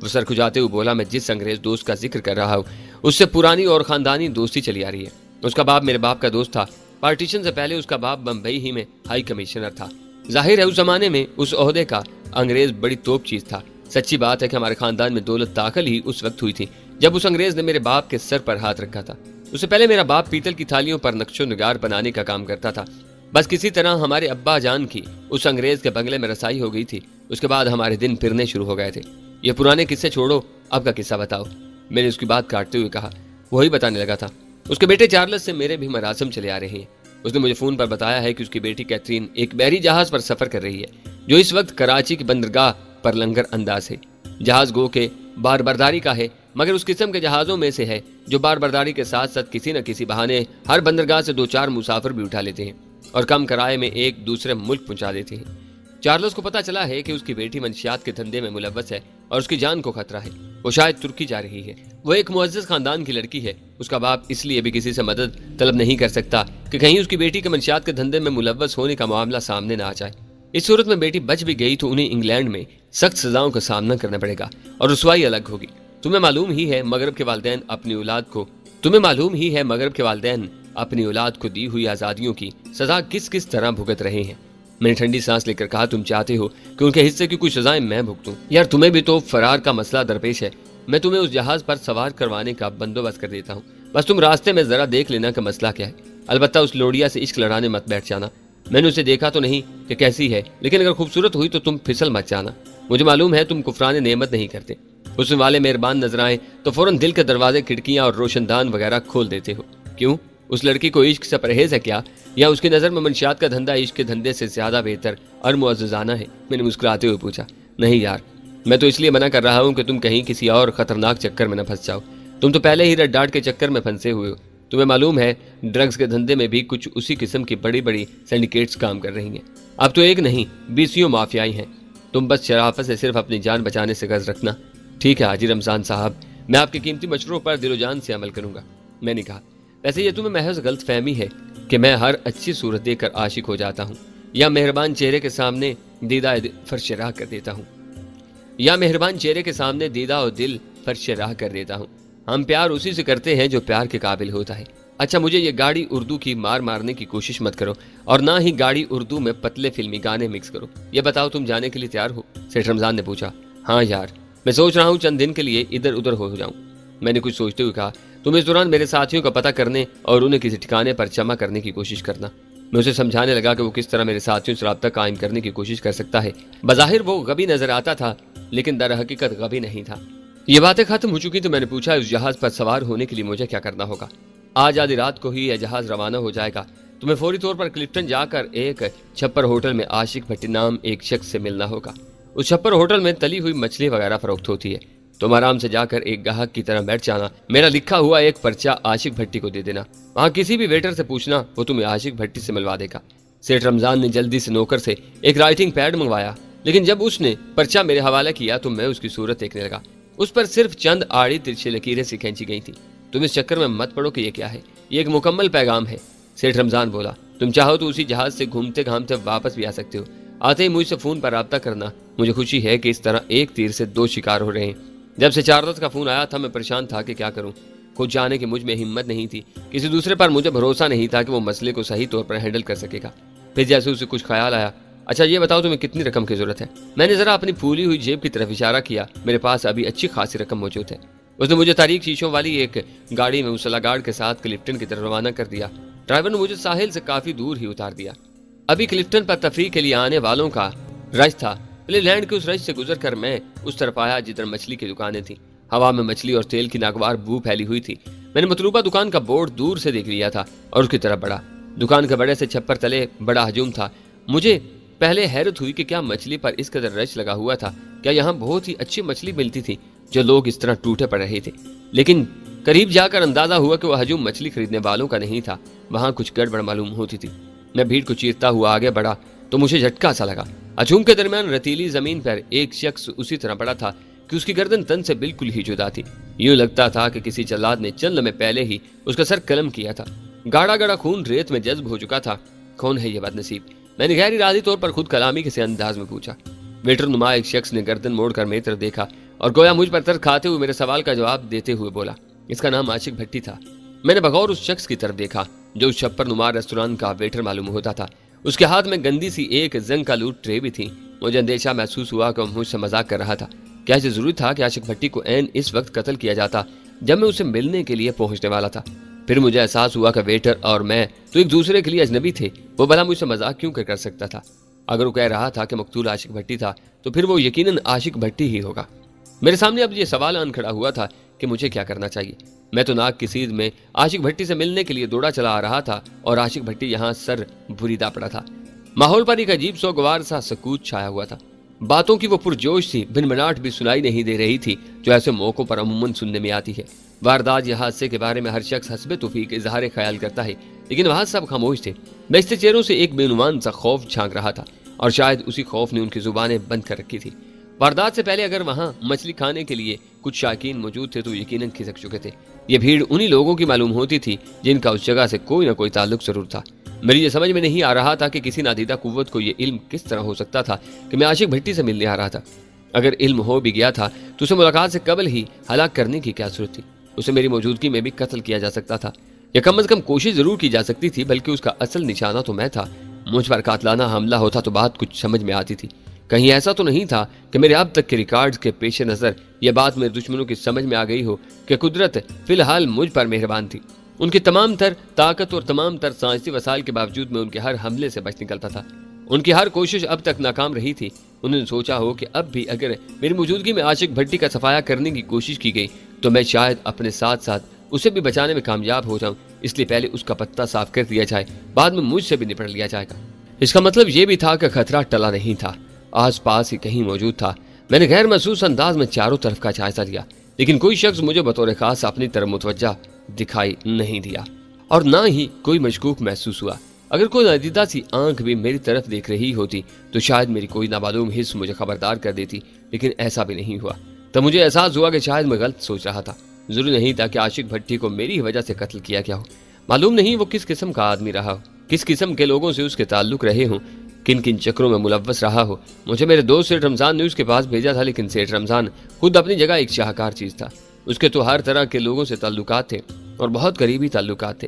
वो सर खुजाते हुए बोला, मैं जिस अंग्रेज दोस्त का जिक्र कर रहा हूँ उससे पुरानी और खानदानी दोस्ती चली आ रही है। उसका बाप मेरे बाप का दोस्त था। पार्टीशन से पहले उसका बाप बम्बई ही में हाई कमिश्नर था। जाहिर है उस जमाने में उस ओहदे का अंग्रेज बड़ी तोप चीज था। सच्ची बात है कि हमारे खानदान में दौलत दाखिल ही उस वक्त हुई थी जब उस अंग्रेज ने मेरे बाप के सर पर हाथ रखा था। उससे पहले मेरा बाप पीतल की थालियों पर नक्शो निगार बनाने का काम करता था। बस किसी तरह हमारे अब्बा जान की उस अंग्रेज के बंगले में रसाई हो गई थी। उसके बाद हमारे दिन फिरने शुरू हो गए थे। ये पुराने किस्से छोड़ो, अब का किस्सा बताओ। मैंने उसकी बात काटते हुए कहा। वही बताने लगा था। उसके बेटे चार्ल्स से मेरे भी मरासम चले आ रहे हैं। उसने मुझे फोन पर बताया है कि उसकी बेटी कैथरीन एक बहरी जहाज पर सफर कर रही है जो इस वक्त कराची की बंदरगाह पर लंगर अंदाज है। जहाज गो के बारबरदारी का है, مگر اس قسم کے جہازوں میں سے ہے جو بار برداری کے ساتھ ساتھ کسی نہ کسی بہانے ہر بندرگاہ سے 2-4 مسافر بھی اٹھا لیتے ہیں اور کم کرائے میں ایک دوسرے ملک پہنچا دیتے ہیں۔ چارلس کو پتا چلا ہے کہ اس کی بیٹی منشیات کے دھندے میں ملوث ہے اور اس کی جان کو خطرہ ہے۔ وہ شاید ترکی جا رہی ہے۔ وہ ایک معزز خاندان کی لڑکی ہے۔ اس کا باپ اس لیے بھی کسی سے مدد طلب نہیں کر سکتا کہ کہیں اس کی بیٹی کے منشیات کے دھندے میں ملوث ہونے کا معاملہ سامنے نہ آ جائے۔ اس صورت میں بیٹی بچ بھی گئی تو انہیں انگلینڈ میں سخت سزاؤں کا سامنا کرنا پڑے گا اور رسوائی الگ ہوگی۔ تمہیں معلوم ہی ہے مغرب کے والدین اپنی اولاد کو دی ہوئی آزادیوں کی سزا کس کس طرح بھگت رہے ہیں۔ میں نے ٹھنڈی سانس لے کر کہا، تم چاہتے ہو کہ ان کے حصے کی کچھ سزائیں میں بھگتوں؟ یار تمہیں بھی تو فرار کا مسئلہ درپیش ہے۔ میں تمہیں اس جہاز پر سوار کروانے کا بندوبست کر دیتا ہوں، بس تم راستے میں ذرا دیکھ لینا کہ مسئلہ کیا ہے۔ البتہ اس لوڑیا سے عشق لڑانے مت بیٹھ جانا۔ میں نے اسے دیکھا تو نہیں کہ کیسی ہے، لیکن اگر خوبصورت ہوئی تو تم پھسل مت جانا۔ مجھے معلوم ہے تم کفران نعمت نہیں کرتے۔ اس والے مہربان نظر آئے تو فوراً دل کے دروازے، کھڑکیاں اور روشن دان وغیرہ کھول دیتے ہو۔ کیوں؟ اس لڑکی کو عشق سے پرہیز ہے کیا، یا اس کی نظر میں منشیات کا دھندا عشق کے دھندے سے زیادہ بہتر اور معززانہ ہے؟ میں نے مسکراتے ہوئے پوچھا۔ نہیں یار، میں تو اس لیے منع کر رہا ہوں کہ تم کہیں کسی اور خطرناک چکر میں نہ پھنس جاؤ۔ تم تو پہلے ہی رٹ ڈاٹ کے چکر میں پھنسے ہوئے ہو۔ تمہیں معلوم ہے ڈرگز کے دھندے میں بھی کچھ اسی قسم کی بڑی بڑی سینڈیکیٹس کام کر رہی ہیں۔ اب تو ایک نہیں 20 مافیائی ہیں۔ تم بس شرافت سے صرف اپنی جان بچانے سے غرض رکھنا۔ ٹھیک ہے حاجی رمضان صاحب، میں آپ کے قیمتی مشوروں پر دل و جان سے عمل کروں گا۔ میں نے کہا، ویسے یہ تمہیں محض غلط فہمی ہے کہ میں ہر اچھی صورت دیکھ کر عاشق ہو جاتا ہوں یا مہربان چہرے کے سامنے دیدہ فرش راہ کر دیتا ہوں۔ ہم پیار اسی سے کرتے ہیں جو پیار کے قابل ہوتا ہے۔ اچھا مجھے یہ گاڑی اردو کی مارنے کی کوشش مت کرو، اور نہ ہی گاڑی اردو میں پتلے فلمی گانے مکس کرو۔ یہ بتاؤ تم جانے کے لیے تیار ہو؟ سیٹھ رمضان نے پوچھا۔ ہاں یار، میں سوچ رہا ہوں چند دن کے لیے ادھر ادھر ہو جاؤں۔ میں نے کچھ سوچتے ہوئے کہا، تم اس دوران میرے ساتھیوں کا پتہ کرنے اور انہیں کسی ٹھکانے پر جمع کرنے کی کوشش کرنا۔ میں اسے سمجھانے لگا کہ وہ کس طرح میرے ساتھیوں سے رابطہ قائم کرنے کی کوشش کر سکتا ہے۔ بظاہر وہ غبی نظر آتا تھا، لیکن در حقیقت غبی نہیں تھا۔ یہ باتیں ختم ہو چکی تو میں نے پوچھا، اس جہاز پر سوار ہونے کے لیے مجھے کیا کرنا ہوگا؟ آج آدھی رات کو ہی یہ جہاز روانہ ہو جائے گا۔ تمہیں فوری طور پر کلفٹن جا کر ایک چھپر ہوٹل میں عاشق بھٹی نام ایک شخص سے ملنا ہوگا۔ اس چھپر ہوٹل میں تلی ہوئی مچھلی وغیرہ فروخت ہوتی ہے۔ تم آرام سے جا کر ایک گاہک کی طرح بیٹھ جانا، میرا لکھا ہوا ایک پرچہ عاشق بھٹی کو دے دینا۔ وہاں کسی بھی ویٹر سے پوچھنا، وہ تمہیں عاشق بھٹی سے ملوا دے گا۔ سیٹھ رمضان نے جلدی سے نوکر سے ایک رائٹنگ پیڈ منگوایا، لیکن جب اس نے پرچہ میرے حوالے کیا تو میں اس کی صورت دیکھنے لگا۔ اس پر صرف چند آڑی ترچھی لکیریں سی کھینچی گئی تھیں۔ تم اس چکر میں مت پڑو کہ یہ کیا ہے، یہ ایک مکمل پیغام ہے۔ سیٹھ رمضان بولا، تم چاہو تو اسی جہاز سے گھومتے گھامتے واپس بھی آ سکتے ہو۔ آتے ہی مجھ سے فون پر رابطہ کرنا۔ مجھے خوشی ہے کہ اس طرح ایک تیر سے 2 شکار ہو رہے ہیں۔ جب سے چارلس کا فون آیا تھا میں پریشان تھا کہ کیا کروں۔ خود جانے کی مجھ میں ہمت نہیں تھی، کسی دوسرے پر مجھے بھروسہ نہیں تھا کہ وہ مسئلے کو صحیح طور پر ہینڈل کر سکے گا۔ پھر جیسے اسے کچھ خیال آیا، اچھا یہ بتاؤ تمہیں کتنی رقم کی ضرورت ہے؟ میں نے ذرا اپنی پھولی ہوئی جیب کی طرف اشارہ کیا۔ میرے پاس ابھی اچھی خاصی رقم موجود ہے۔ اس نے مجھے تاریک شیشوں والی ایک گاڑی میں مسلح گارڈ کے ساتھ کلفٹن کی طرف روانہ کر دیا۔ ڈرائیور نے مجھے ساحل سے کافی دور ہی اتار دیا۔ ابھی کلفٹن پر تفریح کے لیے آنے والوں کا رش تھا۔ پلے لینڈ کے اس رش سے گزر کر میں اس طرف آیا جدھر مچھلی کی دکانیں تھیں۔ ہوا میں مچھلی اور تیل کی ناگوار بو پھیلی ہوئی تھی۔ میں نے مطلوبہ دکان کا بورڈ دور سے دیکھ لیا تھا اور اس کی طرف بڑھا۔ دکان کے بڑے سے چھپر تلے بڑا ہجوم تھا۔ مجھے پہلے حیرت ہوئی کہ کیا مچھلی پر اس قدر رش لگا ہوا تھا، کیا یہاں بہت ہی اچھی مچھلی ملتی تھی جو لوگ اس طرح ٹوٹے پڑ رہے تھے۔ لیکن قریب جا کر اندازہ ہوا کہ وہ ہجوم مچھلی خریدنے والوں کا نہیں تھا، وہاں کچھ گڑبڑ معلوم ہوتی تھی۔ میں بھیڑ کو چیرتا ہوا آگے بڑھا تو مجھے جھٹکا سا لگا۔ ہجوم کے درمیان رتیلی زمین پر ایک شخص اسی طرح پڑا تھا کہ اس کی گردن تن سے بالکل ہی جدا تھی۔ یوں لگتا تھا کہ کسی جلاد نے چند لمحے پہلے ہی اس کا سر قلم کیا تھا۔ گاڑا گاڑا خون ریت میں جذب ہو چکا تھا۔ کون ہے یہ بد نصیب؟ میں نے غیر ارادی طور پر خود کلامی کے انداز میں پوچھا۔ ویٹر نما ایک شخص نے گردن موڑ کر میری طرف دیکھا اور گویا مجھ پر ترس کھاتے ہوئے میرے سوال کا جواب دیتے ہوئے بولا، اس کا نام عاشق بھٹی تھا۔ میں نے بغور اس شخص کی طرف دیکھا جو اس چھپر نما ریستوران کا ویٹر معلوم ہوتا تھا۔ اس کے ہاتھ میں گندی سی ایک زنگ کا لوٹ ٹرے بھی تھی۔ مجھے اندیشہ محسوس ہوا کہ وہ مجھ سے مذاق کر رہا تھا۔ کیا اسے ضروری تھا کہ عاشق بھٹی کو عین اس وقت قتل کیا جاتا جب میں اسے ملنے کے لیے پہنچنے والا تھا؟ پھر مجھے احساس ہوا کہ ویٹر اور میں تو ایک دوسرے کے لیے اجنبی تھے۔ وہ بھلا مجھ سے مذاق کیوں کر سکتا تھا؟ اگر وہ کہہ رہا تھا کہ مقتول عاشق بھٹی تھا تو پھر وہ یقیناً عاشق بھٹی ہی ہوگا۔ میرے سامنے اب یہ سوال آن کھڑا ہوا تھا کہ مجھے کیا کرنا چاہیے۔ میں تو ناک کی سیدھ میں عاشق بھٹی سے ملنے کے لیے دوڑا چلا آ رہا تھا اور عاشق بھٹی یہاں سر بریدہ پڑا تھا۔ ماحول پر ایک عجیب سوگوار سا سکوت چھایا ہوا تھا۔ बातों की वो पुरजोश सी भिनभिनाहट भी सुनाई नहीं दे रही थी जो ऐसे मौकों पर अमूमन सुनने में आती है। वारदात या हादसे के बारे में हर शख्स हस्बे तौफीक इजहार ख्याल करता है, लेकिन वहां सब खामोश थे। बेचते चेहरों से एक बेनुमान सा खौफ झांक रहा था और शायद उसी खौफ ने उनकी जुबानें बंद कर रखी थी। वारदात से पहले अगर वहां मछली खाने के लिए कुछ शायकीन मौजूद थे तो यकीनन खिसक चुके थे। ये भीड़ उन्हीं लोगों की मालूम होती थी जिनका उस जगह से कोई ना कोई ताल्लुक जरूर था। मेरी ये समझ में नहीं आ रहा था कि किसी नादीदा कुव्वत को ये इल्म किस तरह हो सकता था कि मैं आशिक भट्टी से मिलने आ रहा था। अगर इल्म हो भी गया था तो उसे मुलाकात से कबल ही हलाक करने की क्या जरूरत थी। उसे मेरी मौजूदगी में भी कत्ल किया जा सकता था या कम से कम कोशिश जरूर की जा सकती थी, बल्कि उसका असल निशाना तो मैं था। मुझ पर कातलाना हमला होता तो बात कुछ समझ में आती थी। कहीं ऐसा तो नहीं था कि मेरे अब तक के रिकॉर्ड्स के पेश नजर यह बात मेरे दुश्मनों की समझ में आ गई हो कि कुदरत फिलहाल मुझ पर मेहरबान थी। उनकी तमाम तर ताकत और तमाम तर साइंसी वसाइल के बावजूद मैं उनके हर हमले से बच निकलता था। उनकी हर कोशिश अब तक नाकाम रही थी। उन्होंने सोचा हो कि अब भी अगर मेरी मौजूदगी में आशिक भट्टी का सफाया करने की कोशिश की गई तो मैं शायद अपने साथ साथ उसे भी बचाने में कामयाब हो जाऊं, इसलिए पहले उसका पत्ता साफ कर दिया जाए, बाद में मुझसे भी निपट लिया जाएगा। इसका मतलब यह भी था कि खतरा टला नहीं था, आस पास ही कहीं मौजूद था। मैंने गैर महसूस अंदाज में चारों तरफ का जायजा लिया, लेकिन कोई शख्स मुझे बतौर खास अपनी तरफ मुतवज्जा दिखाई नहीं दिया और ना ही कोई मशकूक महसूस हुआ। अगर कोई नादीदा सी आंख भी मेरी तरफ देख रही होती तो शायद मेरी कोई नामालूम हिस्स मुझे खबरदार कर देती, लेकिन ऐसा भी नहीं हुआ। तब मुझे एहसास हुआ कि शायद मैं गलत सोच रहा था। जरूरी नहीं था कि आशिक भट्टी को मेरी वजह से कत्ल किया गया हो। मालूम नहीं वो किस किस्म का आदमी रहा हो, किस किस्म के लोगों से उसके ताल्लुक रहे हों, किन किन चक्रों में मुलव्वस रहा हो। मुझे मेरे दोस्त सेठ रमजान ने उसके पास भेजा था, लेकिन सेठ रमजान खुद अपनी जगह एक शाहकार चीज था। उसके तो हर तरह के लोगों से ताल्लुकात थे और बहुत करीबी ताल्लुकात थे।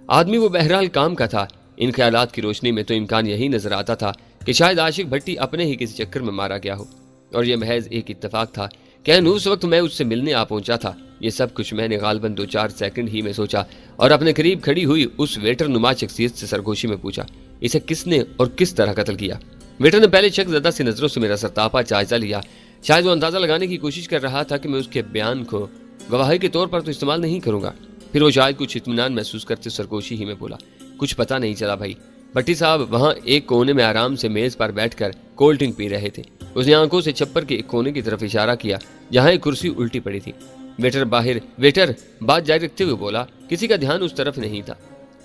आदमी वो बहरहाल काम का था। इन ख्यालात की रोशनी में तो इम्कान यही नजर आता था कि शायद आशिक भट्टी अपने ही किसी चक्कर में मारा गया हो और यह महज एक इत्तेफाक था। क्या उस वक्त मैं उससे मिलने आ पहुंचा था? ये सब कुछ मैंने गालबन 2-4 सेकंड ही में सोचा और अपने करीब खड़ी हुई उस वेटर नुमा शख्सियत से सरगोशी में पूछा, इसे किसने और किस तरह कत्ल किया? वेटर ने पहले शक ज़दा सी नजरों से मेरा सरतापा जायजा लिया। शायद वो अंदाजा लगाने की कोशिश कर रहा था कि मैं उसके बयान को गवाही के तौर पर तो इस्तेमाल नहीं करूंगा। फिर वो शायद कुछ इत्मीनान महसूस करते सरगोशी ही में बोला, कुछ पता नहीं चला भाई। भट्टी साहब वहां एक कोने में आराम से मेज पर बैठकर कोल्ड ड्रिंक पी रहे थे। उसने आंखों से छप्पर के एक कोने की तरफ इशारा किया जहां एक कुर्सी उल्टी पड़ी थी। वेटर बात जारी रखते हुए बोला, किसी का ध्यान उस तरफ नहीं था।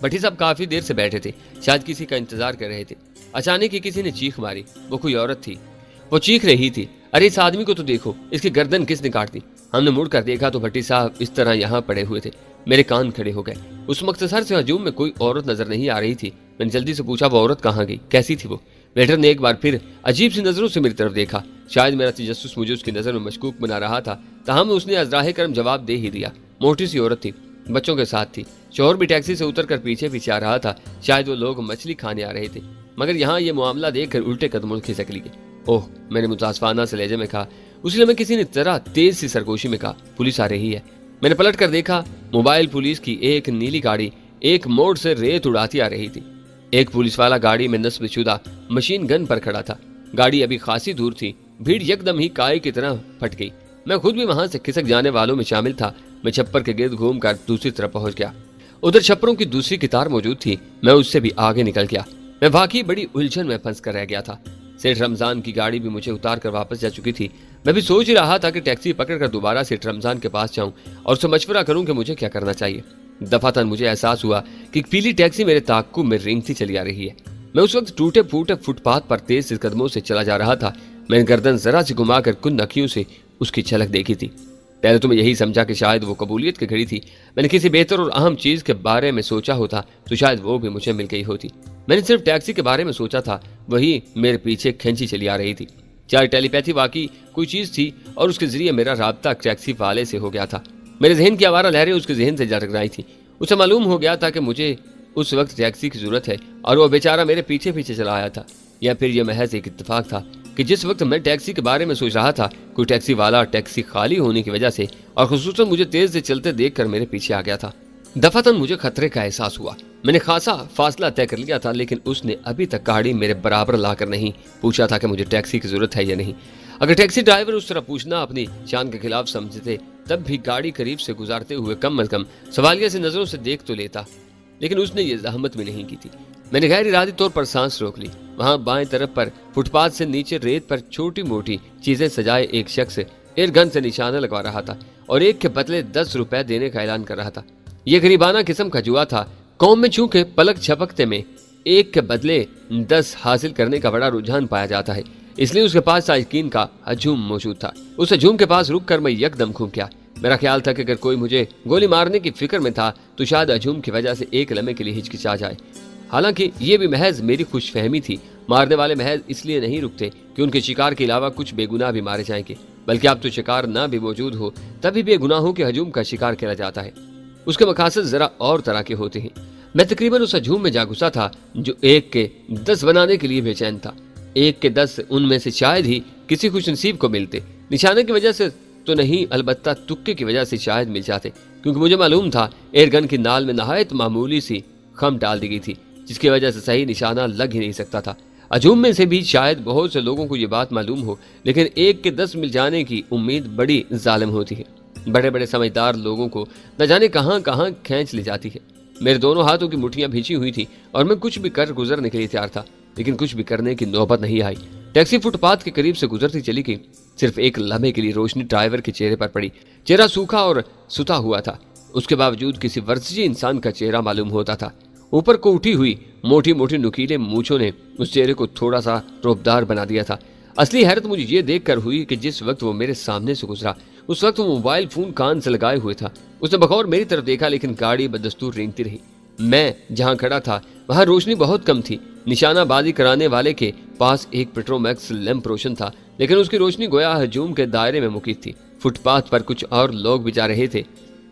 भट्टी साहब काफी देर से बैठे थे, शायद किसी का इंतजार कर रहे थे। अचानक ही किसी ने चीख मारी। वो कोई औरत थी। वो चीख रही थी, अरे इस आदमी को तो देखो, इसकी गर्दन किसने काट दी? हमने मुड़ कर देखा तो भट्टी साहब इस तरह यहाँ पड़े हुए थे। मेरे कान खड़े हो गए। उस मुख्तसर से हजूम में कोई औरत नजर नहीं आ रही थी। मैंने जल्दी से पूछा, वो औरत कहाँ गई? कैसी थी वो? वेटर ने एक बार फिर अजीब सी नजरों से मेरी तरफ देखा। शायद मेरा तजस्सुस मुझे उसकी नजर में मशकूक बना रहा था, ताहम उसने अज़राह करम जवाब दे ही दिया। मोटी सी औरत थी, बच्चों के साथ थी। शोहर भी टैक्सी से उतर कर पीछे पीछे आ रहा था। शायद वो लोग मछली खाने आ रहे थे, मगर यहाँ ये मामला देखकर उल्टे कदमों खिसक लिए। ओह, मैंने मुतासफाना से लहजे में कहा। उसी लम्हे किसी ने जरा तेज सी सरगोशी में कहा, पुलिस आ रही है। मैंने पलट कर देखा, मोबाइल पुलिस की एक नीली गाड़ी एक मोड़ से रेत उड़ाती आ रही थी। एक पुलिस वाला गाड़ी में नस्ब शुदा मशीन गन पर खड़ा था। गाड़ी अभी खासी दूर थी। भीड़ यकदम ही काय की तरह फट गई। मैं खुद भी वहां से खिसक जाने वालों में शामिल था। मैं छप्पर के गिर्द घूम कर दूसरी तरफ पहुंच गया। उधर छप्परों की दूसरी कितार मौजूद थी। मैं उससे भी आगे निकल गया। मैं वाकई बड़ी उलझन में फंस कर रह गया था। सेठ रमजान की गाड़ी भी मुझे उतार कर वापस जा चुकी थी। मैं भी सोच ही रहा था कि टैक्सी पकड़कर दोबारा सेठ रमजान के पास जाऊं और उससे मशवरा करूं कि मुझे क्या करना चाहिए। दफातन मुझे एहसास हुआ कि पीली टैक्सी मेरे ताक्कुब में रेंगती चली आ रही है। मैं उस वक्त टूटे फूटे फुटपाथ पर तेज से कदमों से चला जा रहा था। मैंने गर्दन जरा से घुमाकर कुंद अखियों से उसकी झलक देखी थी। पहले तो मैं यही समझा कि शायद वो कबूलियत की घड़ी थी। मैंने किसी बेहतर और अहम चीज के बारे में सोचा होता तो शायद वो भी मुझे मिल गई होती। मैंने सिर्फ टैक्सी के बारे में सोचा था, वही मेरे पीछे खींची चली आ रही थी। चाहे टेलीपैथी वाकई कोई चीज थी और उसके जरिए मेरा राब्ता टैक्सी वाले से हो गया था। मेरे जहन की आवारा लहरें उसके जहन से जा टकराई थी। उसे मालूम हो गया था कि मुझे उस वक्त टैक्सी की जरूरत है और वो बेचारा मेरे पीछे पीछे चला आया था। या फिर यह महज एक इत्तेफाक था कि जिस वक्त मैं टैक्सी के बारे में सोच रहा था, कोई टैक्सी वाला टैक्सी खाली होने की वजह से और खुसूसन मुझे तेज से चलते देखकर मेरे पीछे आ गया था। दफातन मुझे खतरे का एहसास हुआ। मैंने खासा फासला तय कर लिया था, लेकिन उसने अभी तक गाड़ी मेरे बराबर लाकर नहीं पूछा था कि मुझे टैक्सी की जरूरत है या नहीं। अगर टैक्सी ड्राइवर उस तरह पूछना अपनी शान के खिलाफ समझते तब भी गाड़ी करीब से गुजारते हुए कम अज कम सवालिया से नजरों से देख तो लेता, लेकिन उसने ये जहमत भी नहीं की थी। मैंने गैर इरादी तौर पर सांस रोक ली। वहां बाएं तरफ पर फुटपाथ से नीचे रेत पर छोटी मोटी चीजें सजाए एक शख्स एयर गन से निशाना लगवा रहा था और एक के बदले 10 रुपए देने का ऐलान कर रहा था। यह गरीबाना किस्म का जुआ था। कौम में चूंकि पलक झपकते में एक के बदले 10 हासिल करने का बड़ा रुझान पाया जाता है, इसलिए उसके पास साइकिन का हजूम मौजूद था। उस हजूम के पास रुक कर मैं यकदम घूम गया। मेरा ख्याल था कि अगर कोई मुझे गोली मारने की फिक्र में था तो शायद हजूम की वजह से एक लम्हे के लिए हिचकिचा जाए। हालांकि ये भी महज मेरी खुशफहमी थी। मारने वाले महज इसलिए नहीं रुकते कि उनके शिकार के अलावा कुछ बेगुनाह भी मारे जाएंगे, बल्कि अब तो शिकार ना भी मौजूद हो तभी बेगुनाहों के हजूम का शिकार किया जाता है। उसके मकासद जरा और तरह के होते हैं। मैं तकरीबन उस हजूम में जा घुसा था जो एक के 10 बनाने के लिए बेचैन था। एक के 10 उनमें से शायद ही किसी खुश नसीब को मिलते। निशाने की वजह से तो नहीं, अलबत्ता तुक्के की वजह से शायद मिल जाते, क्योंकि मुझे मालूम था एयरगन की नाल में नहायत मामूली सी खम डाल दी गई थी, जिसकी वजह से सही निशाना लग ही नहीं सकता था। हजूम में से भी शायद बहुत से लोगों को ये बात मालूम हो, लेकिन एक के 10 मिल जाने की उम्मीद बड़ी जालिम होती है। बड़े बड़े समझदार लोगों को न जाने कहां कहां खींच ले जाती है। मेरे दोनों हाथों की मुट्ठियां भींची हुई थी और मैं कुछ भी कर गुजरने के लिए तैयार था, लेकिन कुछ भी करने की नौबत नहीं आई। टैक्सी फुटपाथ के करीब से गुजरती चली गई। सिर्फ एक लम्हे के लिए रोशनी ड्राइवर के चेहरे पर पड़ी। चेहरा सूखा और सुता हुआ था, उसके बावजूद किसी वर्जिशी इंसान का चेहरा मालूम होता था। ऊपर को उठी हुई मोटी मोटी नुकीले मूंछों ने उस चेहरे को थोड़ा सा रौबदार बना दिया था। असली हैरत मुझे ये देखकर हुई कि जिस वक्त वो मेरे सामने से गुजरा उस वक्त वो मोबाइल फोन कान से लगाए हुए था। उसने बगौर मेरी तरफ देखा, लेकिन गाड़ी बदस्तूर रेंगती रही। मैं जहां खड़ा था वहां रोशनी बहुत कम थी। निशानाबाजी कराने वाले के पास एक पेट्रोमैक्स लैंप रोशन था, लेकिन उसकी रोशनी गोया हजूम के दायरे में मुकीद थी। फुटपाथ पर कुछ और लोग भी जा रहे थे।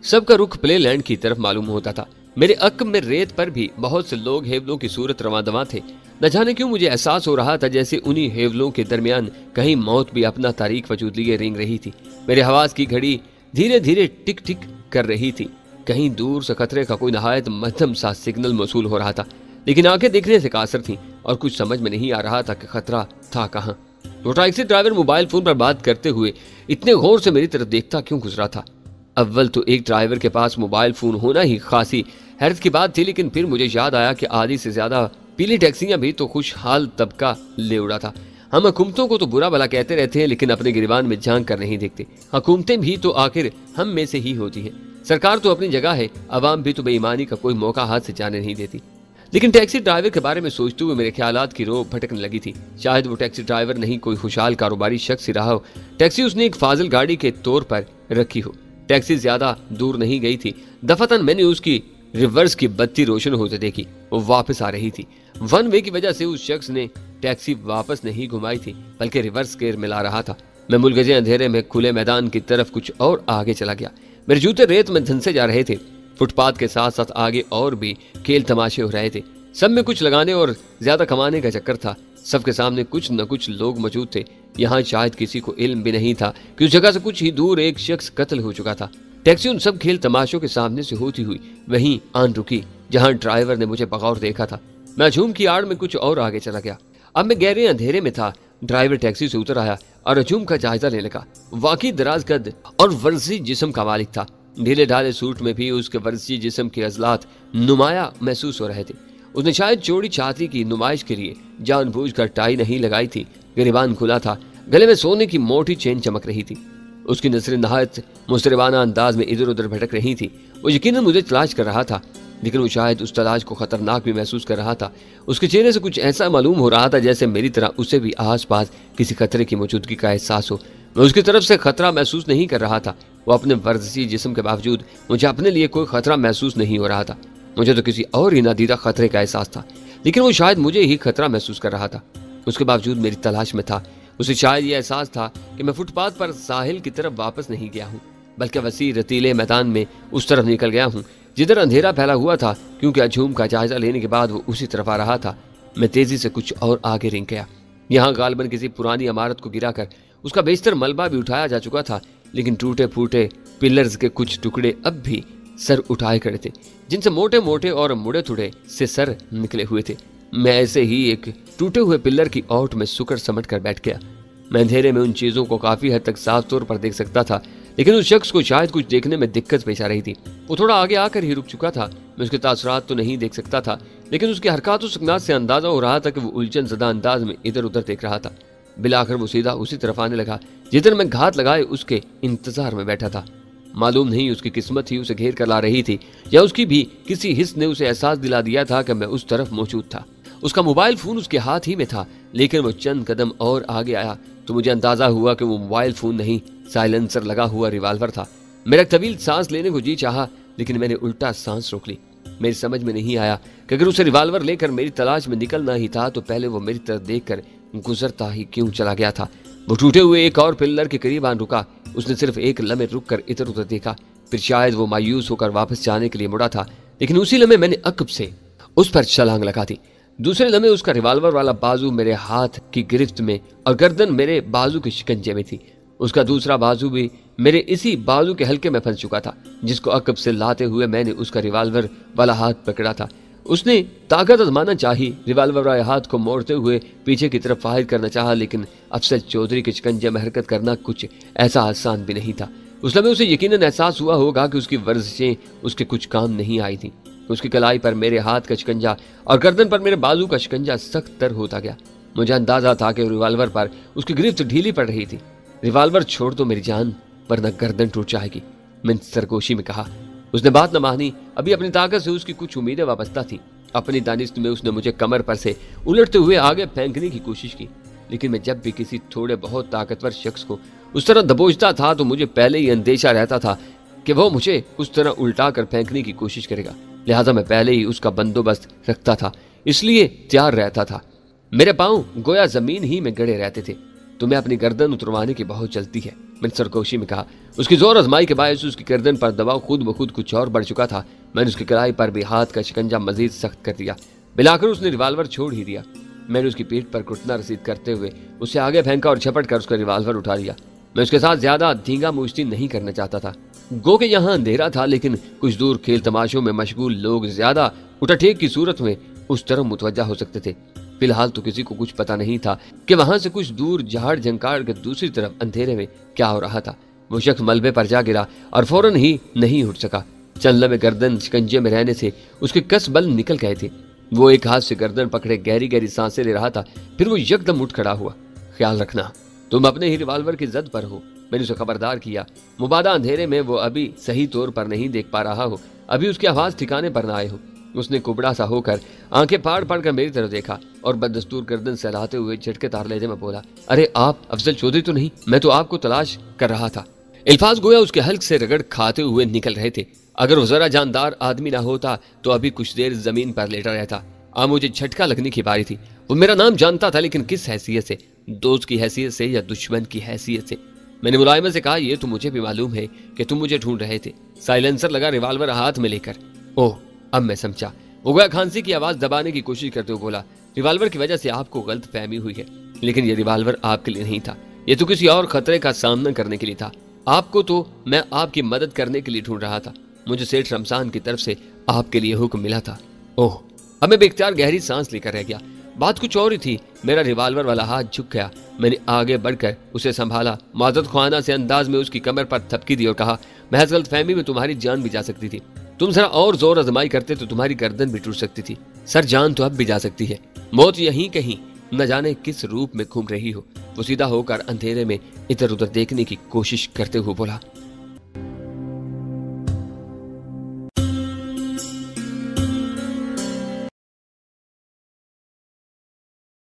सबका रुख प्ले लैंड की तरफ मालूम होता था। मेरे अक्ब में रेत पर भी बहुत से लोग हेवलों की सूरत रवां थे। न जाने क्यों मुझे एहसास हो रहा था जैसे उन्हीं हेवलों के दरमियान कहीं मौत भी अपना तारीख वजूद लिए रेंग रही थी। मेरे हवास की घड़ी धीरे धीरे टिक टिक कर रही थी। कहीं दूर से खतरे का कोई नहायत मध्यम सा सिग्नल मौसूल हो रहा था, लेकिन आंखें देखने से कासर थीं और कुछ समझ में नहीं आ रहा था कि खतरा था कहाँ। वो टैक्सी ड्राइवर मोबाइल फोन पर बात करते हुए इतने गौर से मेरी तरफ देखता क्यों गुजरा था। अव्वल तो एक ड्राइवर के पास मोबाइल फोन होना ही खासी हैरत की बात थी, लेकिन फिर मुझे याद आया कि आधी से ज्यादा पीली टैक्सियां भी तो खुशहाल तबका ले उड़ा था। हम हुकूमतों को तो बुरा भला कहते रहते हैं, लेकिन अपने गिरबान में झांक कर नहीं देखते। हुकूमतें भी तो आखिर हम में से ही होती हैं। सरकार तो अपनी जगह है, अवाम भी तो बेईमानी का कोई मौका हाथ से जाने नहीं देती। लेकिन टैक्सी ड्राइवर के बारे में सोचते हुए मेरे ख्यालात की रो भटकने लगी थी। शायद वो टैक्सी ड्राइवर नहीं, कोई खुशहाल कारोबारी शख्स ही रहा हो। टैक्सी उसने एक फाजिल गाड़ी के तौर पर रखी हो। टैक्सी ज्यादा दूर नहीं गई थी। दफातन मैंने उसकी रिवर्स की बत्ती रोशन होते देखी। वो वापस आ रही थी। वन वे की वजह से उस शख्स ने टैक्सी वापस नहीं घुमाई थी, बल्कि रिवर्स गेयर मिला रहा था। मैं मुलगजे अंधेरे में खुले मैदान की तरफ कुछ और आगे चला गया। मेरे जूते रेत में धंसे जा रहे थे। फुटपाथ के साथ साथ आगे और भी खेल तमाशे हो रहे थे। सब में कुछ लगाने और ज्यादा कमाने का चक्कर था। सबके सामने कुछ न कुछ लोग मौजूद थे। यहाँ शायद किसी को इल्म भी नहीं था कि उस जगह से कुछ ही दूर एक शख्स कत्ल हो चुका था। टैक्सी उन सब खेल तमाशों के सामने से होती हुई वहीं आन रुकी जहां ड्राइवर ने मुझे बगौर देखा था। मैं हजूम की आड़ में कुछ और आगे चला गया। अब मैं गहरे अंधेरे में था। ड्राइवर टैक्सी से उतर आया और हजूम का जायजा लेने लगा। वाकई दराज कद और वर्जी जिस्म का मालिक था। ढीले ढाले सूट में भी उसके वर्जी जिस्म के अजलात नुमाया महसूस हो रहे थे। उसने शायद चौड़ी छाती की नुमाइश के लिए जानबूझकर टाई नहीं लगाई थी। गिरबान खुला था। गले में सोने की मोटी चेन चमक रही थी। उसकी नजरें नहायत मुसरबाना अंदाज में इधर उधर भटक रही थी। वो यकीनन मुझे तलाश कर रहा था, लेकिन वो शायद उस तलाश को खतरनाक भी महसूस कर रहा था। उसके चेहरे से कुछ ऐसा मालूम हो रहा था जैसे मेरी तरह उसे भी आस पास किसी खतरे की मौजूदगी का एहसास हो। मैं उसकी तरफ से खतरा महसूस नहीं कर रहा था। वो अपने वर्जी जिस्म के बावजूद मुझे अपने लिए कोई खतरा महसूस नहीं हो रहा था। मुझे तो किसी और ही नादीदा खतरे का एहसास था, लेकिन वो शायद मुझे ही खतरा महसूस कर रहा था। उसके बावजूद मेरी तलाश में था। उसे शायद यह एहसास था कि मैं फुटपाथ पर साहिल की तरफ वापस नहीं गया हूँ, बल्कि वसी रतीले मैदान में उस तरफ निकल गया हूँ जिधर अंधेरा फैला हुआ था, क्योंकि हजूम का जायजा लेने के बाद वो उसी तरफ आ रहा था। मैं तेजी से कुछ और आगे रेंग गया। यहाँ गालबन किसी पुरानी इमारत को गिराकर उसका बेशतर मलबा भी उठाया जा चुका था, लेकिन टूटे फूटे पिलर्स के कुछ टुकड़े अब भी सर उठाए खड़े थे, जिनसे मोटे मोटे और मुड़े थुड़े से सर निकले हुए थे। मैं ऐसे ही एक टूटे हुए पिलर की ओट में सुकर समट कर बैठ गया। मैं अंधेरे में उन चीजों को काफी हद तक साफ तौर पर देख सकता था, लेकिन उस शख्स को शायद कुछ देखने में दिक्कत पेश आ रही थी। वो थोड़ा आगे आकर ही रुक चुका था। मैं उसके तासरात तो नहीं देख सकता था, लेकिन उसके हरकत और सुकनात से अंदाजा हो रहा था कि वो उलझन ज़दा अंदाज में इधर उधर देख रहा था। बिलाकर वो सीधा उसी तरफ आने लगा जिधर मैं घात लगाए उसके इंतजार में बैठा था। मालूम नहीं उसकी किस्मत ही उसे घेर कर ला रही थी या उसकी भी किसी हिस्स ने उसे एहसास दिला दिया था कि मैं उस तरफ मौजूद था। उसका मोबाइल फोन उसके हाथ ही में था, लेकिन वो चंद कदम और आगे आया तो मुझे अंदाजा हुआ कि वो मोबाइल फोन नहीं, साइलेंसर लगा हुआ रिवाल्वर था। मेरा तवील सांस लेने को जी चाहा, लेकिन मैंने उल्टा सांस रोक ली। मेरी समझ में नहीं आया कि अगर उसे रिवाल्वर लेकर मेरी तलाश में निकलना ही था तो पहले वो मेरी तरफ देखकर गुजरता ही क्यों चला गया था। वो टूटे हुए एक और पिल्लर के करीब आन रुका। उसने सिर्फ एक लम्हे रुक कर इधर उधर देखा, फिर शायद वो मायूस होकर वापस जाने के लिए मुड़ा था, लेकिन उसी लम्हे मैंने अकब से उस पर छलांग लगा दी। दूसरे लम्हे उसका रिवाल्वर वाला बाजू मेरे हाथ की गिरफ्त में और गर्दन मेरे बाजू के शिकंजे में थी। उसका दूसरा बाजू भी मेरे इसी बाजू के हल्के में फंस चुका था, जिसको अकब से लाते हुए मैंने उसका रिवाल्वर वाला हाथ पकड़ा था। उसने ताकत आजमाना चाही, रिवाल्वर वाले हाथ को मोड़ते हुए पीछे की तरफ फायर करना चाहा, लेकिन अफसर चौधरी के शिकंजे में हरकत करना कुछ ऐसा आसान भी नहीं था। उस लम्हे उसे यकीनन एहसास हुआ होगा कि उसकी वर्जिशें उसके कुछ काम नहीं आई थी। उसकी कलाई पर मेरे हाथ का शिकंजा और गर्दन पर मेरे बाजू का शिकंजा सख्त तर होता गया। मुझे अंदाजा था कि रिवाल्वर पर उसकी गिरफ्त ढीली पड़ रही थी। रिवाल्वर छोड़ दो मेरी जान, वरना गर्दन टूट जाएगी, मैंने सरगोशी में कहा। उसने बात न मानी। अभी अपनी ताकत से उसकी कुछ उम्मीदें वाबस्ता थी। अपनी दानिश में उसने मुझे कमर पर से उलटते हुए आगे फेंकने की कोशिश की, लेकिन मैं जब भी किसी थोड़े बहुत ताकतवर शख्स को उस तरह दबोचता था तो मुझे पहले ही अंदेशा रहता था कि वो मुझे उस तरह उल्टा कर फेंकने की कोशिश करेगा। लिहाजा मैं पहले ही उसका बंदोबस्त रखता था, इसलिए तैयार रहता था। मेरे पांव गोया जमीन ही में गड़े रहते थे। तुम्हें अपनी गर्दन उतरवाने की बहुत जल्दी है, मैंने सरगोशी में कहा। उसकी जोर आजमाई के बायस उसकी गर्दन पर दबाव खुद ब खुद कुछ और बढ़ चुका था। मैंने उसकी कलाई पर भी हाथ का शिकंजा मजीद सख्त कर दिया। बिलाकर उसने रिवाल्वर छोड़ ही दिया। मैंने उसकी पीठ पर घुटना रसीद करते हुए उसे आगे फेंका और झपट कर उसका रिवाल्वर उठा लिया। मैं उसके साथ ज्यादा धींगा मुश्ती नहीं करना चाहता था। गो के यहाँ अंधेरा था, लेकिन कुछ दूर खेल तमाशों में मशगूल लोग ज्यादा उठाठेक की सूरत में उस तरफ मुतवज्जा हो सकते थे। फिलहाल तो किसी को कुछ पता नहीं था कि वहां से कुछ दूर झाड़ झंकार के दूसरी तरफ अंधेरे में क्या हो रहा था। वो शख्स मलबे पर जा गिरा और फौरन ही नहीं उठ सका। चंद लम्हे गर्दन शिकंजे में रहने से उसके कस बल निकल गए थे। वो एक हाथ से गर्दन पकड़े गहरी गहरी सांसें ले रहा था। फिर वो यकदम उठ खड़ा हुआ। ख्याल रखना, तुम अपने ही रिवाल्वर की जद पर हो, मैंने उसे खबरदार किया। मुबादा अंधेरे में वो अभी सही तौर पर नहीं देख पा रहा हो, अभी उसकी आवाज ठिकाने पर ना आए हो। उसने कुबड़ा सा होकर आंखें फाड़ फाड़ कर मेरी तरफ देखा और बददस्तूर गर्दन सहलाते हुए झटके तार लेते में बोला, अरे आप अफजल चौधरी तो नहीं? मैं तो आपको तलाश कर रहा था। अल्फाज गोया उसके हल्क से रगड़ खाते हुए निकल रहे थे। अगर वो जरा जानदार आदमी ना होता तो अभी कुछ देर जमीन पर लेटा रहता। अब मुझे झटका लगने की बारी थी। वो मेरा नाम जानता था, लेकिन किस हैसियत से? दोस्त की हैसियत से या दुश्मन की हैसियत से? मैंने मुलायमत से कहा, ये तो मुझे भी मालूम है कि तुम मुझे ढूंढ रहे थे, साइलेंसर लगा रिवाल्वर हाथ में लेकर। ओह, अब मैं समझा। वो गोया खांसी की आवाज दबाने की कोशिश करते हुए बोला, रिवाल्वर की वजह से आपको गलत फहमी हुई है, लेकिन ये रिवाल्वर आपके लिए नहीं था। ये तो किसी और खतरे का सामना करने के लिए था। आपको तो मैं आपकी मदद करने के लिए ढूंढ रहा था। मुझे सेठ रमजान की तरफ से आपके लिए हुक्म मिला था। ओह, अब मैं बेख्तियार गहरी सांस लेकर रह गया। बात कुछ और ही थी। मेरा रिवाल्वर वाला हाथ झुक गया। मैंने आगे बढ़कर उसे संभाला, माजरत ख्वाना से अंदाज में उसकी कमर पर थपकी दी और कहा, महज गलतफहमी में तुम्हारी जान भी जा सकती थी। तुम जरा और जोर आजमाई करते तो तुम्हारी गर्दन भी टूट सकती थी। सर, जान तो अब भी जा सकती है। मौत यहीं कहीं, न जाने किस रूप में घूम रही हो। वो सीधा होकर अंधेरे में इधर उधर देखने की कोशिश करते हुए बोला,